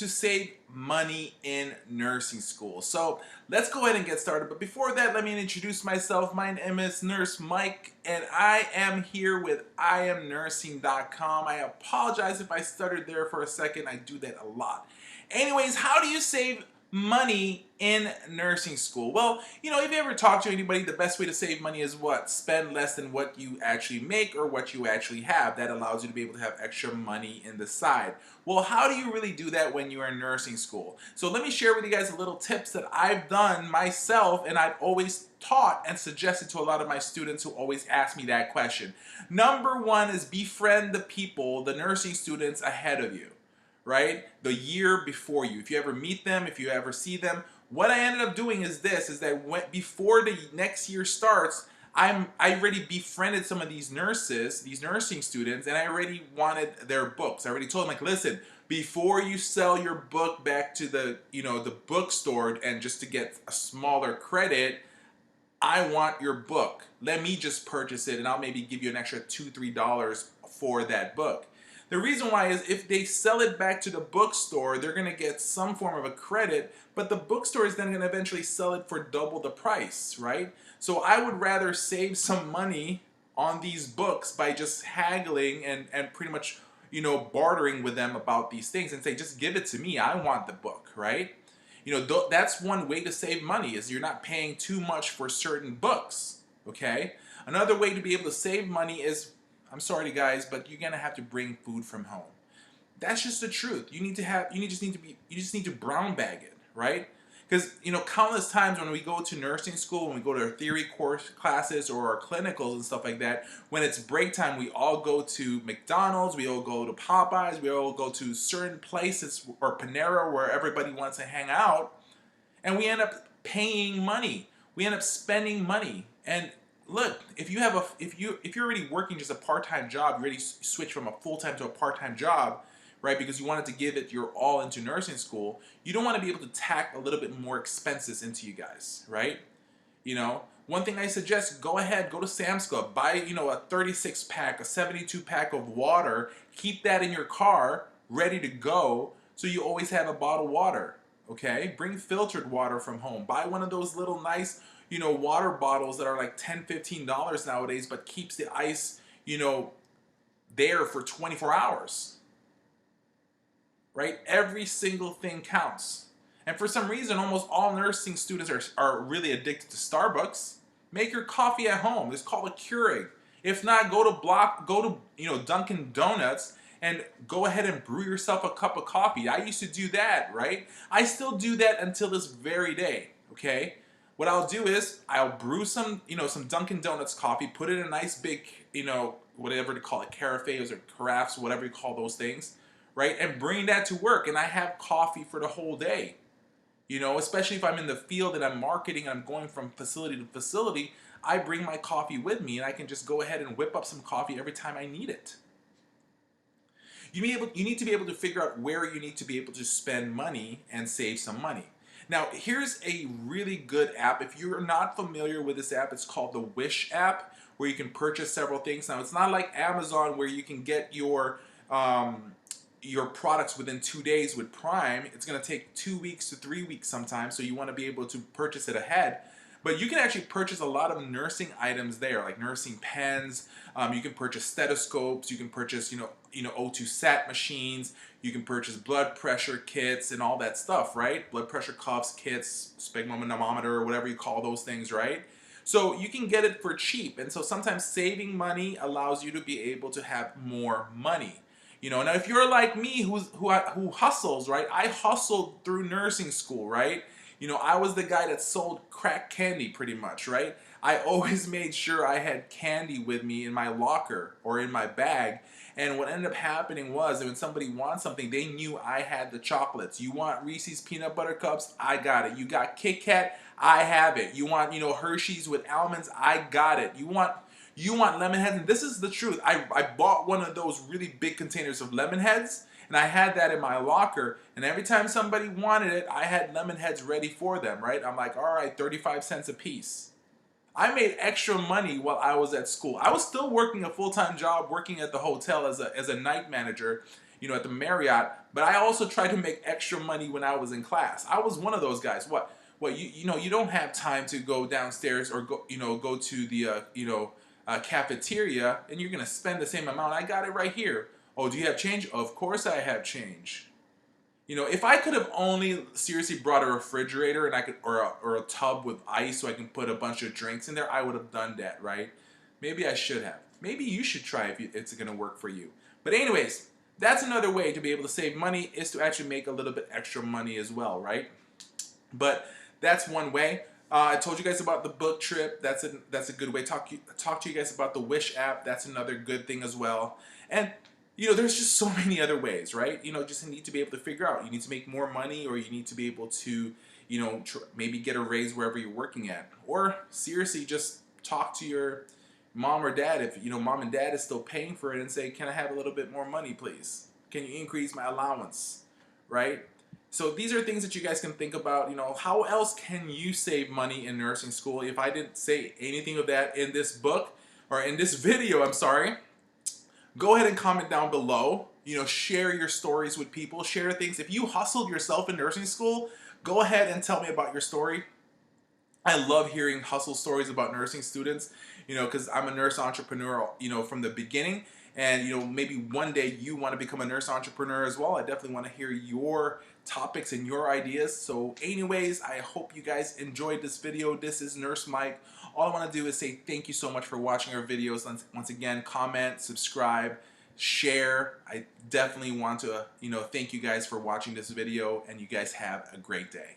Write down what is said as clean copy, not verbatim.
to save money in nursing school. So let's go ahead and get started. But before that, let me introduce myself. My name is Nurse Mike, and I am here with IamNursing.com. I apologize if I stuttered there for a second. I do that a lot. Anyways, how do you save money in nursing school? Well, if you ever talk to anybody, the best way to save money is what? Spend less than what you actually make or what you actually have. That allows you to be able to have extra money in the side. Well, how do you really do that when you're in nursing school? So let me share with you guys a little tips that I've done myself, and I've always taught and suggested to a lot of my students who always ask me that question. Number one is befriend the people, the nursing students ahead of you, right? The year before you. If you ever meet them, if you ever see them, what I ended up doing is this, is that before the next year starts, I already befriended some of these nurses, these nursing students, and I already wanted their books. I already told them, like, listen, before you sell your book back to the, the bookstore and just to get a smaller credit, I want your book. Let me just purchase it and I'll maybe give you an extra $2, $3 for that book. The reason why is if they sell it back to the bookstore, they're going to get some form of a credit, but the bookstore is then going to eventually sell it for double the price, right? So I would rather save some money on these books by just haggling and pretty much, bartering with them about these things and say, just give it to me. I want the book, right? That's one way to save money, is you're not paying too much for certain books, okay? Another way to be able to save money is, I'm sorry guys, but you're gonna have to bring food from home. That's just the truth. You just need to brown bag it, right? Because countless times when we go to nursing school, when we go to our theory course classes or our clinicals and stuff like that, when it's break time, we all go to McDonald's, we all go to Popeyes, we all go to certain places or Panera where everybody wants to hang out, and we end up paying money. We end up spending money. And look, if you're already working just a part-time job, you already switch from a full-time to a part-time job, right? Because you wanted to give it your all into nursing school, you don't want to be able to tack a little bit more expenses into you guys, right? One thing I suggest, go ahead, go to Sam's Club, buy, a 36 pack, a 72 pack of water, keep that in your car, ready to go, so you always have a bottle of water, okay? Bring filtered water from home. Buy one of those little nice, water bottles that are like $10, $15 nowadays, but keeps the ice, there for 24 hours. Right? Every single thing counts. And for some reason, almost all nursing students are really addicted to Starbucks. Make your coffee at home. It's called a Keurig. If not, go to Dunkin' Donuts and go ahead and brew yourself a cup of coffee. I used to do that, right? I still do that until this very day, okay? What I'll do is I'll brew some Dunkin' Donuts coffee, put it in a nice big, whatever to call it, carafes or carafes, whatever you call those things, right? And bring that to work, and I have coffee for the whole day. Especially if I'm in the field and I'm marketing and I'm going from facility to facility, I bring my coffee with me and I can just go ahead and whip up some coffee every time I need it. You need to be able to figure out where you need to be able to spend money and save some money. Now, here's a really good app. If you're not familiar with this app, it's called the Wish app, where you can purchase several things. Now, it's not like Amazon where you can get your products within 2 days with Prime. It's going to take 2 weeks to 3 weeks sometimes, so you want to be able to purchase it ahead. But you can actually purchase a lot of nursing items there, like nursing pens. You can purchase stethoscopes. You can purchase, O2 sat machines. You can purchase blood pressure kits and all that stuff, right? Blood pressure cuffs, kits, sphygmomanometer, whatever you call those things, right? So you can get it for cheap. And so sometimes saving money allows you to be able to have more money. Now if you're like me who hustles, right? I hustled through nursing school, right? I was the guy that sold crack candy pretty much, right? I always made sure I had candy with me in my locker or in my bag. And what ended up happening was that when somebody wants something, they knew I had the chocolates. You want Reese's peanut butter cups? I got it. You got Kit Kat? I have it. You want, Hershey's with almonds? I got it. You want lemon heads? And this is the truth. I bought one of those really big containers of lemon heads, and I had that in my locker, and every time somebody wanted it, I had lemon heads ready for them, right? I'm like, all right, 35 cents a piece. I made extra money while I was at school. I was still working a full-time job, working at the hotel as a night manager, at the Marriott, but I also tried to make extra money when I was in class. I was one of those guys. What you don't have time to go downstairs or go to the cafeteria, and you're gonna spend the same amount. I got it right here. Oh, do you have change? Of course I have change. If I could have only seriously brought a refrigerator and I could, or a tub with ice so I can put a bunch of drinks in there, I would have done that, right? Maybe I should have. Maybe you should try if it's going to work for you. But anyways, that's another way to be able to save money, is to actually make a little bit extra money as well, right? But that's one way. I told you guys about the book trip. That's a good way. Talk to you guys about the Wish app. That's another good thing as well. And there's just so many other ways, right? Just need to be able to figure out. You need to make more money, or you need to be able to, maybe get a raise wherever you're working at, or seriously just talk to your mom or dad if mom and dad is still paying for it, and say, can I have a little bit more money, please? Can you increase my allowance, right? So these are things that you guys can think about. How else can you save money in nursing school? If I didn't say anything of that in this book, or in this video, I'm sorry, go ahead and comment down below. Share your stories with people. Share things. If you hustled yourself in nursing school, go ahead and tell me about your story. I love hearing hustle stories about nursing students, because I'm a nurse entrepreneur, from the beginning. And, maybe one day you want to become a nurse entrepreneur as well. I definitely want to hear your topics and your ideas. So anyways, I hope you guys enjoyed this video. This is Nurse Mike. All I want to do is say thank you so much for watching our videos. Once again, comment, subscribe, share. I definitely want to, thank you guys for watching this video, and you guys have a great day.